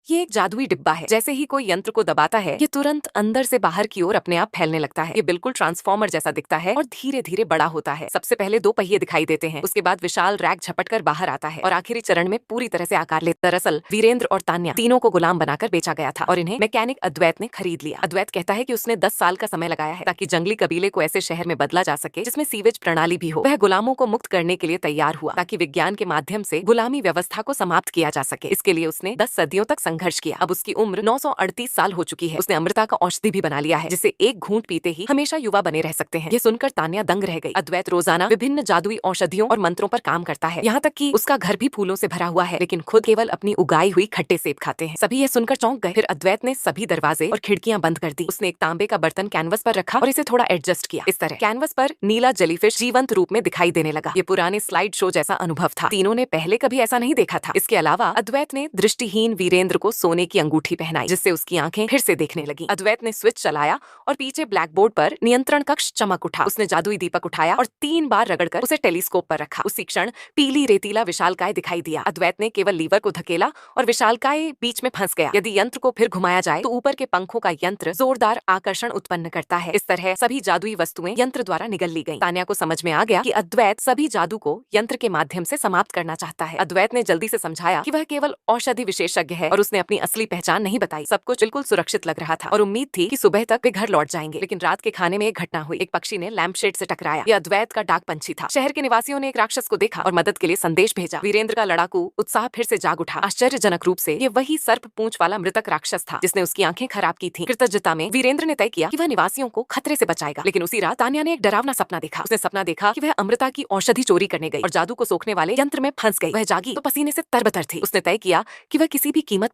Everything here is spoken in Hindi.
ये एक जादुई डिब्बा है। जैसे ही कोई यंत्र को दबाता है, ये तुरंत अंदर से बाहर की ओर अपने आप फैलने लगता है। ये बिल्कुल ट्रांसफॉर्मर जैसा दिखता है और धीरे धीरे बड़ा होता है। सबसे पहले 2 पहिए दिखाई देते हैं, उसके बाद विशाल रैक झपट कर बाहर आता है और आखिरी चरण में पूरी तरह से आकार लेता। दरअसल वीरेंद्र और तान्या तीनों को गुलाम बनाकर बेचा गया था और इन्हें मैकेनिक अद्वैत ने खरीद लिया। अद्वैत कहता है कि उसने 10 साल का समय लगाया है ताकि जंगली कबीले को ऐसे शहर में बदला जा सके जिसमें सीवेज प्रणाली भी हो। वह गुलामों को मुक्त करने के लिए तैयार हुआ ताकि विज्ञान के माध्यम से गुलामी व्यवस्था को समाप्त किया जा सके। इसके लिए उसने 10 सदियों तक संघर्ष किया। अब उसकी उम्र 938 साल हो चुकी है। उसने अमृता का औषधि भी बना लिया है जिसे एक घूंट पीते ही हमेशा युवा बने रह सकते हैं। ये सुनकर तान्या दंग रह गई। अद्वैत रोजाना विभिन्न जादुई औषधियों और मंत्रों पर काम करता है, यहाँ तक कि उसका घर भी फूलों से भरा हुआ है, लेकिन खुद केवल अपनी उगाई हुई खट्टे सेब खाते हैं। सभी ये सुनकर चौंक गए। फिर अद्वैत ने सभी दरवाजे और खिड़कियां बंद कर दी। उसने एक तांबे का बर्तन कैनवस पर रखा और इसे थोड़ा एडजस्ट किया। इस तरह कैनवस पर नीला जेलीफिश जीवंत रूप में दिखाई देने लगा। ये पुराने स्लाइड शो जैसा अनुभव था। तीनों ने पहले कभी ऐसा नहीं देखा था। इसके अलावा अद्वैत ने दृष्टिहीन वीरेंद्र को सोने की अंगूठी पहनाई जिससे उसकी आंखें फिर से देखने लगी। अद्वैत ने स्विच चलाया और पीछे ब्लैक बोर्ड पर नियंत्रण कक्ष चमक उठा। उसने जादुई दीपक उठाया और 3 बार रगड़कर उसे टेलीस्कोप पर रखा। उसी क्षण पीली रेतीला विशालकाय दिखाई दिया। अद्वैत ने केवल लीवर को धकेला और विशालकाय बीच में फंस गया। यदि यंत्र को फिर घुमाया जाए तो ऊपर के पंखों का यंत्र जोरदार आकर्षण उत्पन्न करता है। इस तरह सभी जादुई वस्तुएं यंत्र द्वारा निगल ली गईं। तान्या को समझ में आ गया कि अद्वैत सभी जादू को यंत्र के माध्यम से समाप्त करना चाहता है। अद्वैत ने जल्दी से समझाया कि वह केवल औषधि विशेषज्ञ है और उसने अपनी असली पहचान नहीं बताई। सब कुछ बिल्कुल सुरक्षित लग रहा था और उम्मीद थी कि सुबह तक वे घर लौट जाएंगे। लेकिन रात के खाने में एक घटना हुई। एक पक्षी ने लैंप शेड से टकराया। यह अद्वैत का डाक पंछी था। शहर के निवासियों ने एक राक्षस को देखा और मदद के लिए संदेश भेजा। वीरेंद्र का लड़ाकू उत्साह फिर से जाग उठा। आश्चर्यजनक रूप से ये वही सर्प पूंछ वाला मृतक राक्षस था जिसने उसकी आंखें खराब की थी। कृतज्ञता में वीरेंद्र ने तय किया कि वह निवासियों को खतरे से बचाएगा। लेकिन उसी रात तान्या ने एक डरावना सपना देखा। उसने सपना देखा कि वह अमृता की औषधि चोरी करने गई और जादू को सोखने वाले यंत्र में फंस गई। वह जागी तो पसीने से तरबतर थी। उसने तय किया कि वह किसी भी कीमत